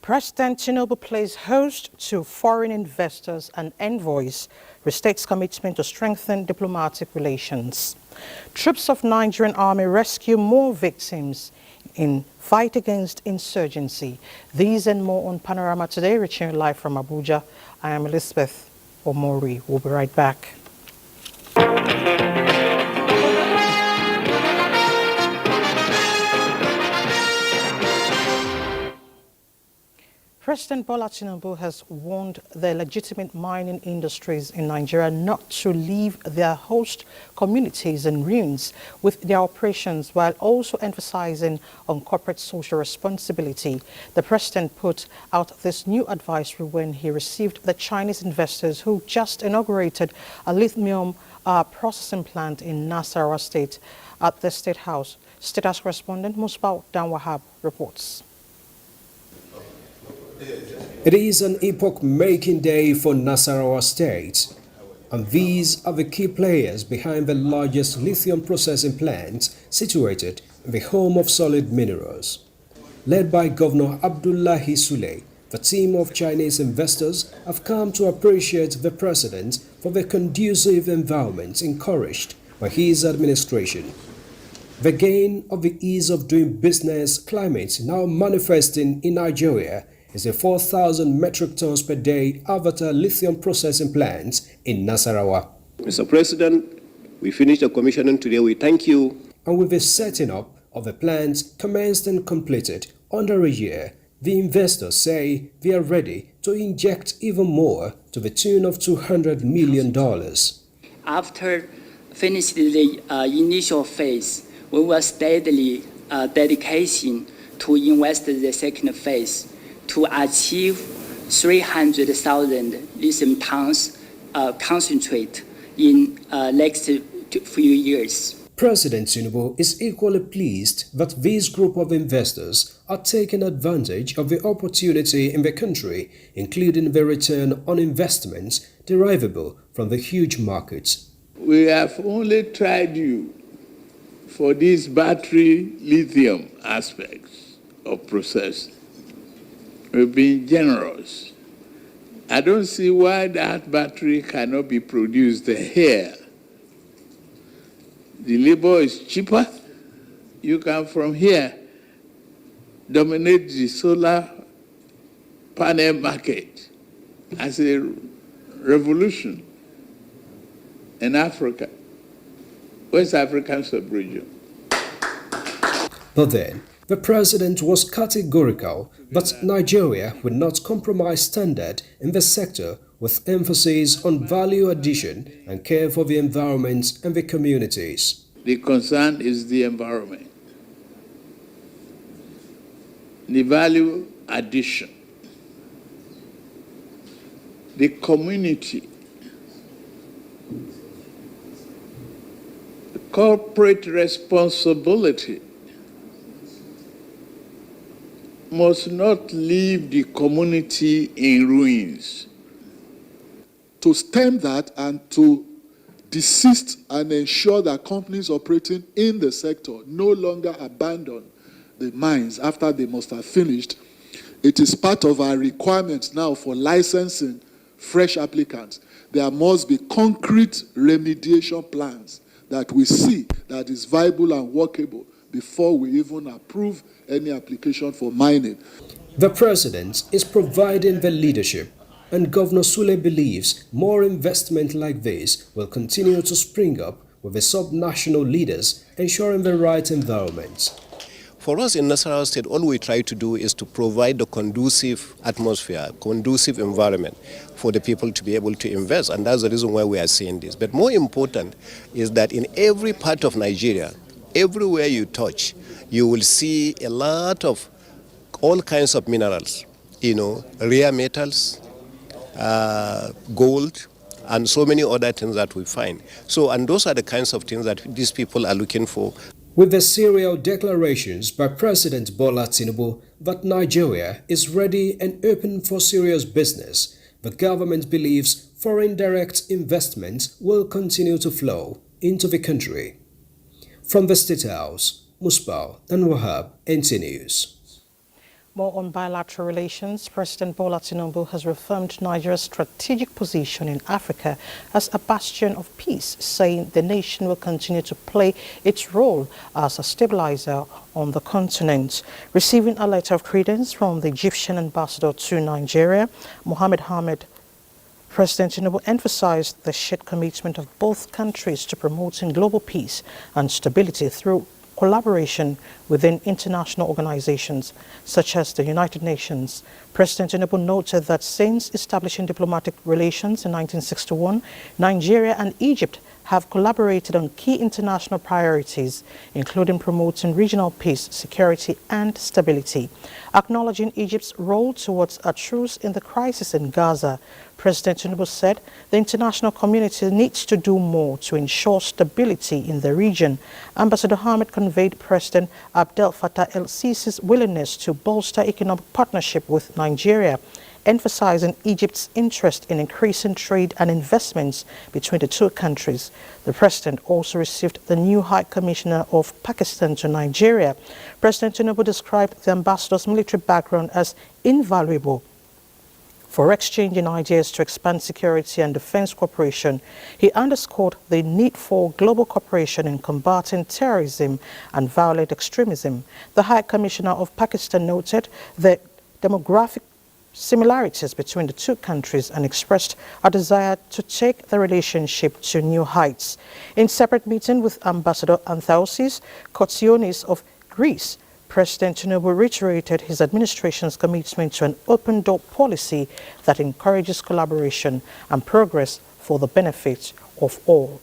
President Tinubu plays host to foreign investors and envoys, restates commitment to strengthen diplomatic relations. Troops of Nigerian army rescue more victims in fight against insurgency. These and more on Panorama today, reaching live from Abuja. I am Elizabeth Omori. We'll be right back. President Bola Tinubu has warned the legitimate mining industries in Nigeria not to leave their host communities in ruins with their operations, while also emphasizing on corporate social responsibility. The president put out this new advisory when he received the Chinese investors who just inaugurated a lithium processing plant in Nasarawa State at the State House. State House correspondent Musbah Danwahab reports. It is an epoch-making day for Nasarawa State, and these are the key players behind the largest lithium processing plant situated in the home of solid minerals. Led by Governor Abdullahi Sule, the team of Chinese investors have come to appreciate the president for the conducive environment encouraged by his administration. The gain of the ease of doing business climate now manifesting in Nigeria is a 4,000 metric tons per day Avatar lithium processing plant in Nasarawa. Mr. President, we finished the commissioning today. We thank you. And with the setting up of the plant commenced and completed under a year, the investors say they are ready to inject even more to the tune of $200 million. After finishing the initial phase, we will steadily dedication to invest the second phase to achieve 300,000 lithium tons concentrate in next few years. President Tinubu is equally pleased that this group of investors are taking advantage of the opportunity in the country, including the return on investments derivable from the huge markets. We have only tried you for these battery lithium aspects of processing. We've been generous. I don't see why that battery cannot be produced here. The labor is cheaper. You can from here dominate the solar panel market as a revolution in Africa, West African sub-region. But then, the president was categorical that Nigeria would not compromise standard in the sector, with emphasis on value addition and care for the environment and the communities. The concern is the environment, the value addition, the community, the corporate responsibility must not leave the community in ruins. To stem that and to desist and ensure that companies operating in the sector no longer abandon the mines after they must have finished, it is part of our requirements now for licensing fresh applicants. There must be concrete remediation plans that we see that is viable and workable before we even approve any application for mining. The president is providing the leadership, and Governor Sule believes more investment like this will continue to spring up with the sub-national leaders ensuring the right environment. For us in Nasarawa State, all we try to do is to provide the conducive atmosphere, conducive environment for the people to be able to invest, and that's the reason why we are saying this. But more important is that in every part of Nigeria, everywhere you touch, you will see a lot of all kinds of minerals, rare metals, gold, and so many other things that we find. And those are the kinds of things that these people are looking for. With the serial declarations by President Bola Tinubu that Nigeria is ready and open for serious business, the government believes foreign direct investment will continue to flow into the country. From the State House, Musbah and Wahab, NTA News. More on bilateral relations, President Bola Tinubu has reaffirmed Nigeria's strategic position in Africa as a bastion of peace, saying the nation will continue to play its role as a stabilizer on the continent. Receiving a letter of credence from the Egyptian ambassador to Nigeria, Mohammed Hamid, President Tinubu emphasized the shared commitment of both countries to promoting global peace and stability through collaboration within international organizations such as the United Nations. President Tinubu noted that since establishing diplomatic relations in 1961, Nigeria and Egypt have collaborated on key international priorities, including promoting regional peace, security, and stability. Acknowledging Egypt's role towards a truce in the crisis in Gaza, President Tinubu said the international community needs to do more to ensure stability in the region. Ambassador Hamid conveyed President Abdel Fattah el-Sisi's willingness to bolster economic partnership with Nigeria, emphasizing Egypt's interest in increasing trade and investments between the two countries. The president also received the new High Commissioner of Pakistan to Nigeria. President Tinubu described the ambassador's military background as invaluable for exchanging ideas to expand security and defense cooperation. He underscored the need for global cooperation in combating terrorism and violent extremism. The High Commissioner of Pakistan noted the demographic similarities between the two countries and expressed a desire to take the relationship to new heights. In separate meeting with Ambassador Anthousis Kotsionis of Greece, President Tinubu reiterated his administration's commitment to an open-door policy that encourages collaboration and progress for the benefit of all.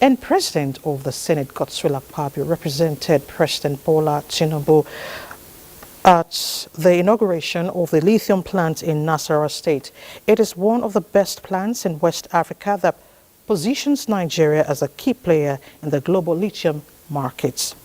And President of the Senate, Godswill Akpabio, represented President Bola Tinubu at the inauguration of the lithium plant in Nasarawa State. It is one of the best plants in West Africa that positions Nigeria as a key player in the global lithium markets.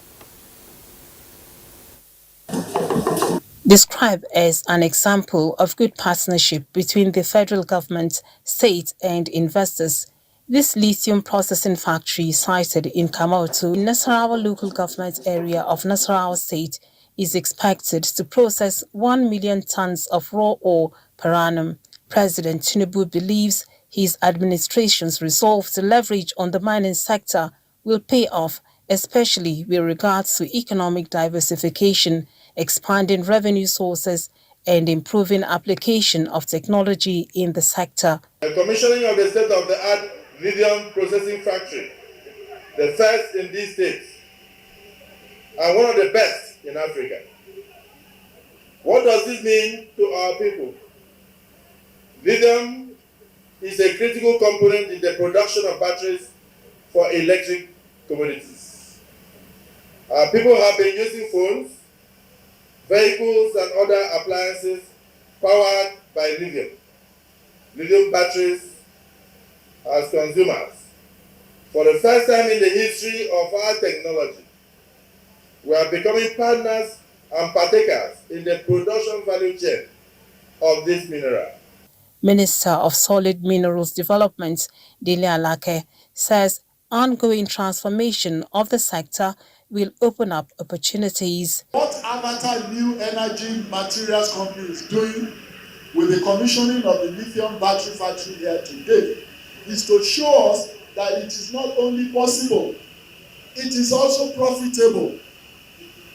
Described as an example of good partnership between the federal government, state and investors, this lithium processing factory sited in Kamotu, in Nasarawa local government area of Nasarawa State, is expected to process 1 million tons of raw ore per annum. President Tinubu believes his administration's resolve to leverage on the mining sector will pay off, especially with regards to economic diversification, expanding revenue sources, and improving application of technology in the sector. The commissioning of the state-of-the-art lithium processing factory, the first in these states, and one of the best in Africa. What does this mean to our people? Lithium is a critical component in the production of batteries for electric commodities. Our people have been using phones, vehicles, and other appliances powered by lithium. Lithium batteries as consumers. For the first time in the history of our technology, we are becoming partners and partakers in the production value chain of this mineral. Minister of Solid Minerals Development, Dele Alake, says ongoing transformation of the sector will open up opportunities. What Avatar New Energy Materials Company is doing with the commissioning of the lithium battery factory here today is to show us that it is not only possible, it is also profitable.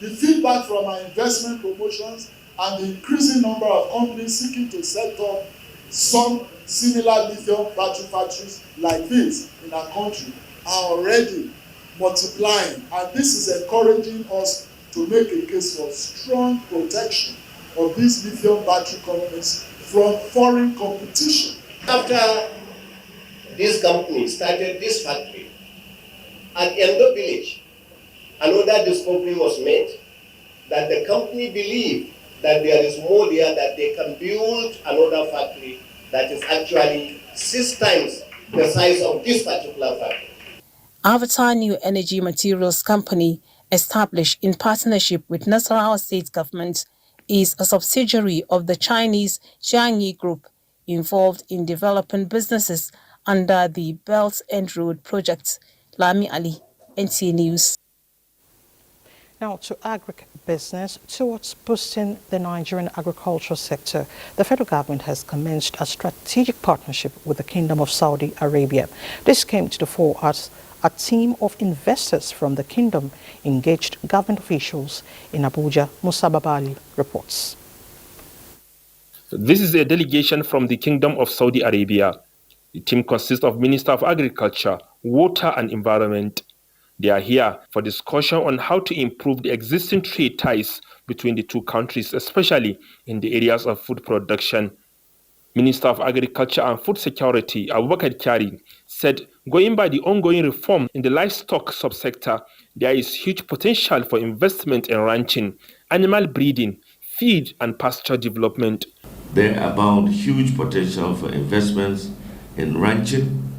The feedback from our investment promotions and the increasing number of companies seeking to set up some similar lithium battery factories like this in our country are already multiplying, and this is encouraging us to make a case for strong protection of these lithium battery companies from foreign competition. After this company started this factory at Endo Village, another discovery was made that the company believed that there is more there, that they can build another factory that is actually 6 times the size of this particular factory. Avatar New Energy Materials Company, established in partnership with Nasarawa State Government, is a subsidiary of the Chinese Jiangyi Group, involved in developing businesses under the Belt and Road Project. Lami Ali, NTA News. Now to agribusiness. Towards boosting the Nigerian agricultural sector, the federal government has commenced a strategic partnership with the Kingdom of Saudi Arabia. This came to the fore as a team of investors from the kingdom engaged government officials in Abuja. Musa Babali reports. This is a delegation from the Kingdom of Saudi Arabia. The team consists of Minister of Agriculture, Water and Environment. They are here for discussion on how to improve the existing trade ties between the two countries, especially in the areas of food production. Minister of Agriculture and Food Security, Abubakar Kyari, said going by the ongoing reform in the livestock subsector, there is huge potential for investment in ranching, animal breeding, feed and pasture development. There abound huge potential for investments in ranching,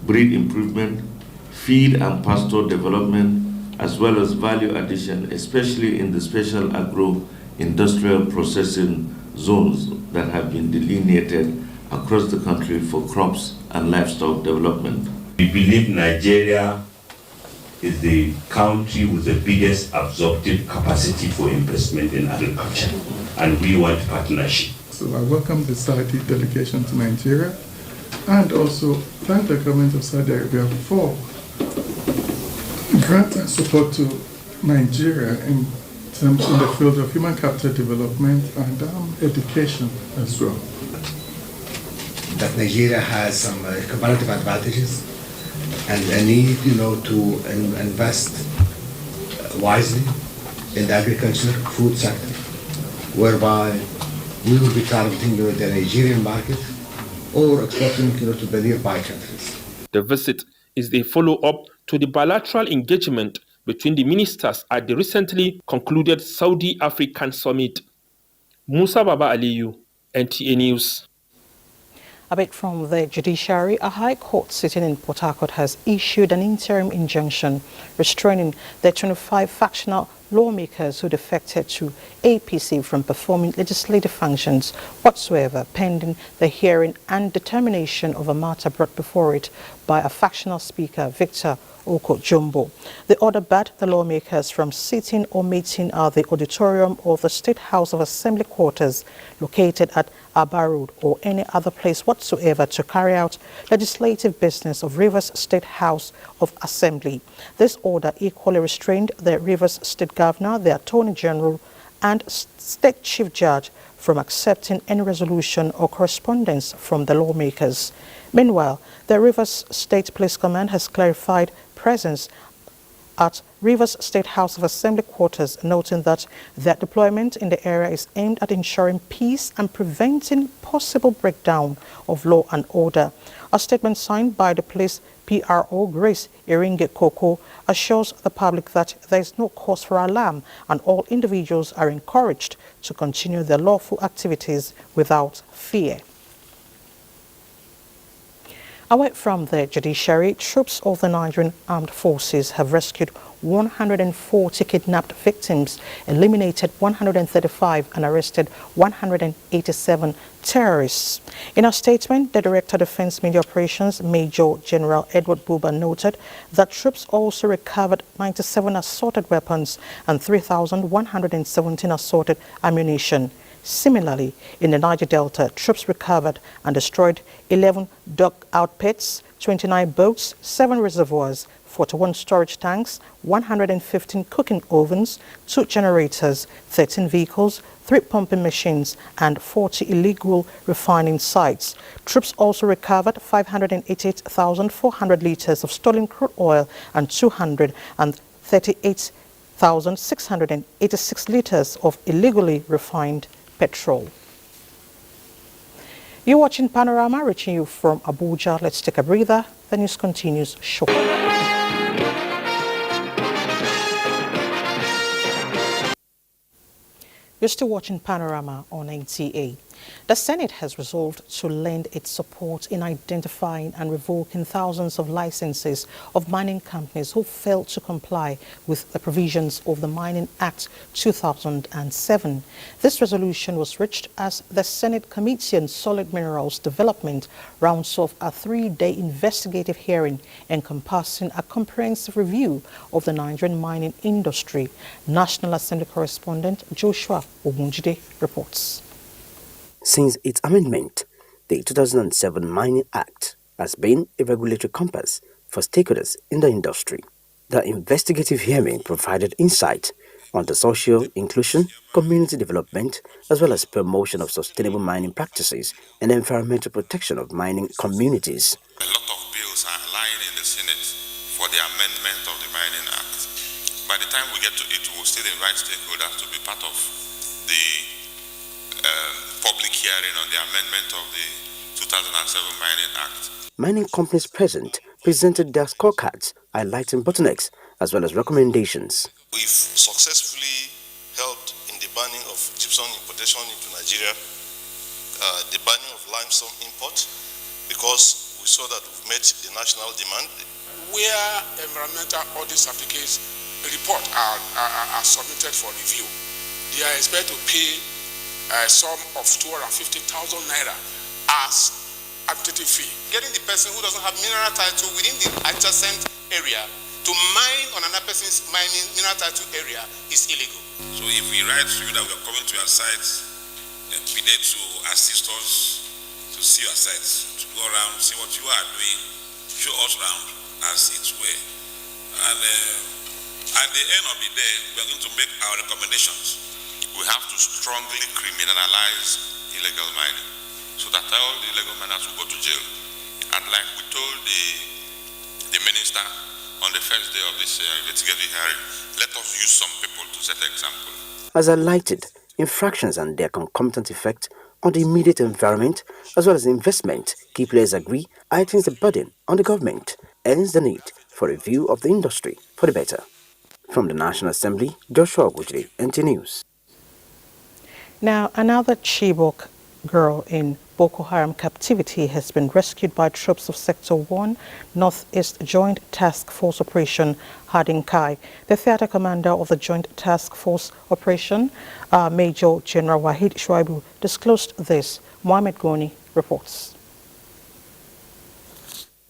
breed improvement, feed and pasture development, as well as value addition, especially in the special agro-industrial processing zones that have been delineated across the country for crops and livestock development. We believe Nigeria is the country with the biggest absorptive capacity for investment in agriculture, and we want partnership. So I welcome the Saudi delegation to Nigeria and also thank the government of Saudi Arabia for granting support to Nigeria in terms in the field of human capital development and education as well. That Nigeria has some comparative advantages and a need, to invest wisely in the agriculture, food sector, whereby we will be targeting the Nigerian market or exporting to the nearby countries. The visit is a follow-up to the bilateral engagement between the ministers at the recently concluded Saudi African Summit. Musa Baba Aliyu, NTA News. A bit from the judiciary, a high court sitting in Port Harcourt has issued an interim injunction restraining the 25 factional lawmakers who defected to APC from performing legislative functions whatsoever, pending the hearing and determination of a matter brought before it by a factional speaker, Victor Oko Jumbo. The order barred the lawmakers from sitting or meeting at the auditorium of the State House of Assembly quarters located at Aba Road or any other place whatsoever to carry out legislative business of Rivers State House of Assembly. This order equally restrained the Rivers State Governor, the Attorney General and State Chief Judge from accepting any resolution or correspondence from the lawmakers. Meanwhile, the Rivers State Police Command has clarified presence at Rivers State House of Assembly quarters, noting that their deployment in the area is aimed at ensuring peace and preventing possible breakdown of law and order. A statement signed by the police PRO Grace Iringe Koko assures the public that there is no cause for alarm and all individuals are encouraged to continue their lawful activities without fear. Away from the judiciary, troops of the Nigerian Armed Forces have rescued 140 kidnapped victims, eliminated 135 and arrested 187 terrorists. In a statement, the Director of Defense Media Operations, Major General Edward Buba, noted that troops also recovered 97 assaulted weapons and 3,117 assaulted ammunition. Similarly, in the Niger Delta, troops recovered and destroyed 11 dugout pits, 29 boats, 7 reservoirs, 41 storage tanks, 115 cooking ovens, 2 generators, 13 vehicles, 3 pumping machines, and 40 illegal refining sites. Troops also recovered 588,400 liters of stolen crude oil and 238,686 liters of illegally refined petrol. You're watching Panorama, reaching you from Abuja. Let's take a breather. The news continues shortly. You're still watching Panorama on NTA. The Senate has resolved to lend its support in identifying and revoking thousands of licenses of mining companies who failed to comply with the provisions of the Mining Act 2007. This resolution was reached as the Senate Committee on Solid Minerals Development rounds off a 3-day investigative hearing encompassing a comprehensive review of the Nigerian mining industry. National Assembly correspondent Joshua Ogunjide reports. Since its amendment, the 2007 Mining Act has been a regulatory compass for stakeholders in the industry. The investigative hearing provided insight on the social inclusion, community development, as well as promotion of sustainable mining practices and environmental protection of mining communities. A lot of bills are lying in the Senate for the amendment of the Mining Act. By the time we get to it, we will still invite stakeholders to be part of the public hearing on the amendment of the 2007 Mining Act. Mining companies present presented their scorecards, highlighting bottlenecks as well as recommendations. We've successfully helped in the banning of gypsum importation into Nigeria, the banning of limestone import, because we saw that we've met the national demand. Where environmental audit certificates report are submitted for review, they are expected to pay a sum of 250,000 naira as administrative fee. Getting the person who doesn't have mineral title within the adjacent area to mine on another person's mining mineral title area is illegal. So if we write to you that we are coming to your sites, we need to assist us to see your sites, to go around, see what you are doing, show us around as it were. And at the end of the day, we are going to make our recommendations. We have to strongly criminalize illegal mining so that all the illegal miners will go to jail. And like we told the minister on the first day of this investigative hearing, let us use some people to set an example. As highlighted, infractions and their concomitant effect on the immediate environment as well as investment, key players agree, heightens the burden on the government, hence the need for review of the industry for the better. From the National Assembly, Joshua Ogunjide, NTA News. Now, another Chibok girl in Boko Haram captivity has been rescued by troops of Sector 1 Northeast Joint Task Force Operation Hadinkai. The theater commander of the Joint Task Force Operation, Major General Wahid Shuaibu, disclosed this. Mohamed Goni reports.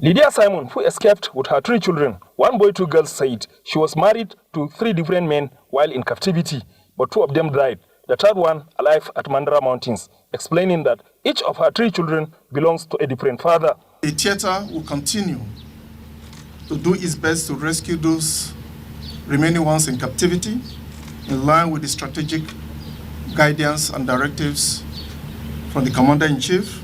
Lydia Simon, who escaped with her 3 children, 1 boy, 2 girls, said she was married to 3 different men while in captivity, but 2 of them died. The 3rd one alive at Mandara Mountains, explaining that each of her 3 children belongs to a different father. The theater will continue to do its best to rescue those remaining ones in captivity in line with the strategic guidance and directives from the Commander-in-Chief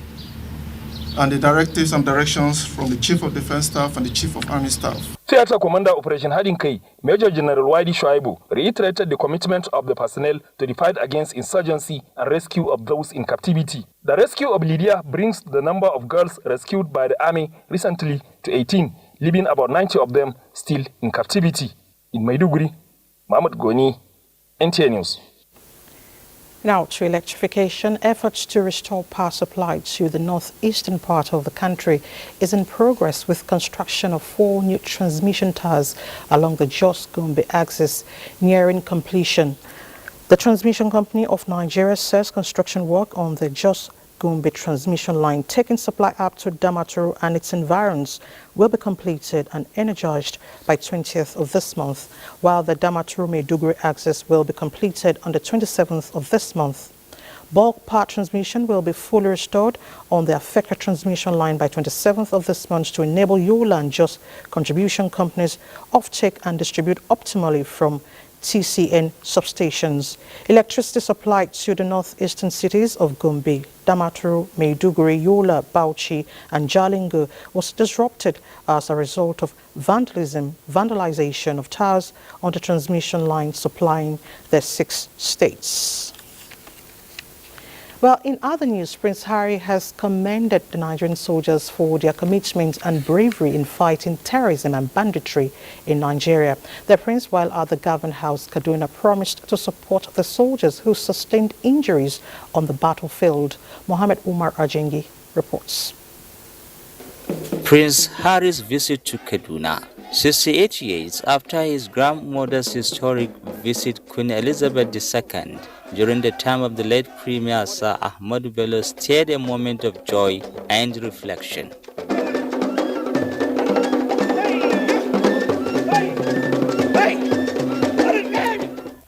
and the directives and directions from the Chief of Defense Staff and the Chief of Army Staff. Theater Commander Operation Hadinkai, Major General Wadi Shuaibu, reiterated the commitment of the personnel to the fight against insurgency and rescue of those in captivity. The rescue of Lydia brings the number of girls rescued by the army recently to 18, leaving about 90 of them still in captivity. In Maiduguri, Mohamed Goni, NTA News. Now to electrification. Efforts to restore power supply to the northeastern part of the country is in progress with construction of 4 new transmission towers along the Jos-Gombe axis nearing completion. The Transmission Company of Nigeria says construction work on the Jos-Gombe transmission line taking supply up to Damaturu and its environs will be completed and energized by 20th of this month, while the Damaturu-Maiduguri axis will be completed on the 27th of this month. Bulk power transmission will be fully restored on the affected transmission line by 27th of this month to enable Yola and Jos contribution companies offtake and distribute optimally from TCN substations. Electricity supply to the northeastern cities of Gombe, Damaturu, Maiduguri, Yola, Bauchi and Jalingo was disrupted as a result of vandalization of towers on the transmission line supplying the 6 states. Well, in other news, Prince Harry has commended the Nigerian soldiers for their commitment and bravery in fighting terrorism and banditry in Nigeria. The Prince, while at the Government House, Kaduna, promised to support the soldiers who sustained injuries on the battlefield. Mohammed Umar Ajengi reports. Prince Harry's visit to Kaduna, 68 years after his grandmother's historic visit Queen Elizabeth II during the time of the late Premier Sir Ahmadu Bello, stirred a moment of joy and reflection.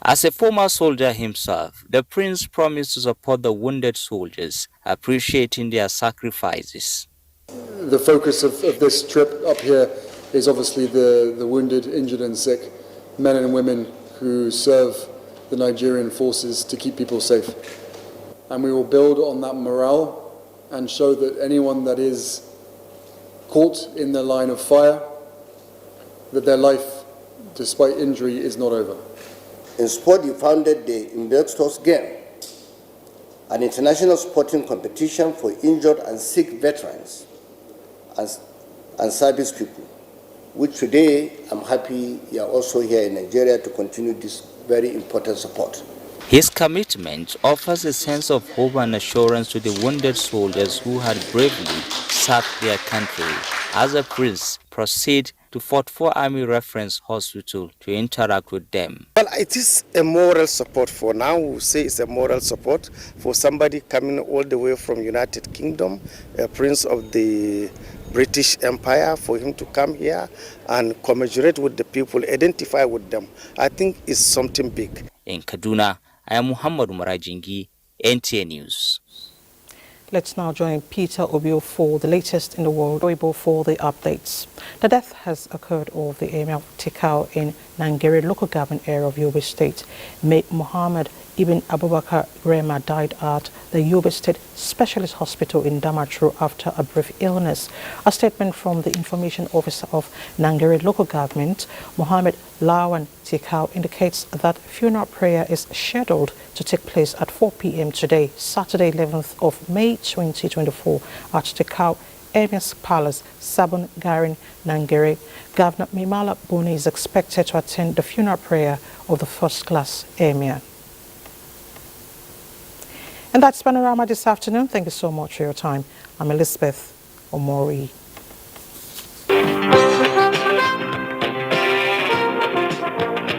As a former soldier himself, the Prince promised to support the wounded soldiers, appreciating their sacrifices. The focus of this trip up here is obviously the wounded, injured and sick men and women who serve the Nigerian forces to keep people safe. And we will build on that morale and show that anyone that is caught in the line of fire, that their life, despite injury, is not over. In sport, you founded the Investors Game, an international sporting competition for injured and sick veterans and service people, which today I'm happy you are also here in Nigeria to continue this very important support. His commitment offers a sense of hope and assurance to the wounded soldiers who had bravely served their country. As the Prince proceeds to 44 Army Reference Hospital to interact with them. Well, it is a moral support for now. We say it's a moral support for somebody coming all the way from United Kingdom, a prince of the British Empire, for him to come here and commiserate with the people, identify with them. I think it's something big. In Kaduna, I am Muhammad Marajingi, NTA News. Let's now join Peter Obio for the latest in the world, Oibo for the updates. The death has occurred of the Emir of Tikau in Nigerian local government area of Yobe State. Muhammad Ibn Abubakar Rema died at the Yobe State Specialist Hospital in Damaturu after a brief illness. A statement from the information officer of Nigerian local government, Muhammad Lawan Tikau, indicates that funeral prayer is scheduled to take place at 4 p.m. today, Saturday 11th of May 2024 at Tikau Emir's Palace, Sabon Garin, Nangere. Governor Mimala Buni is expected to attend the funeral prayer of the first-class Emir. And that's Panorama this afternoon. Thank you so much for your time. I'm Elizabeth Omori.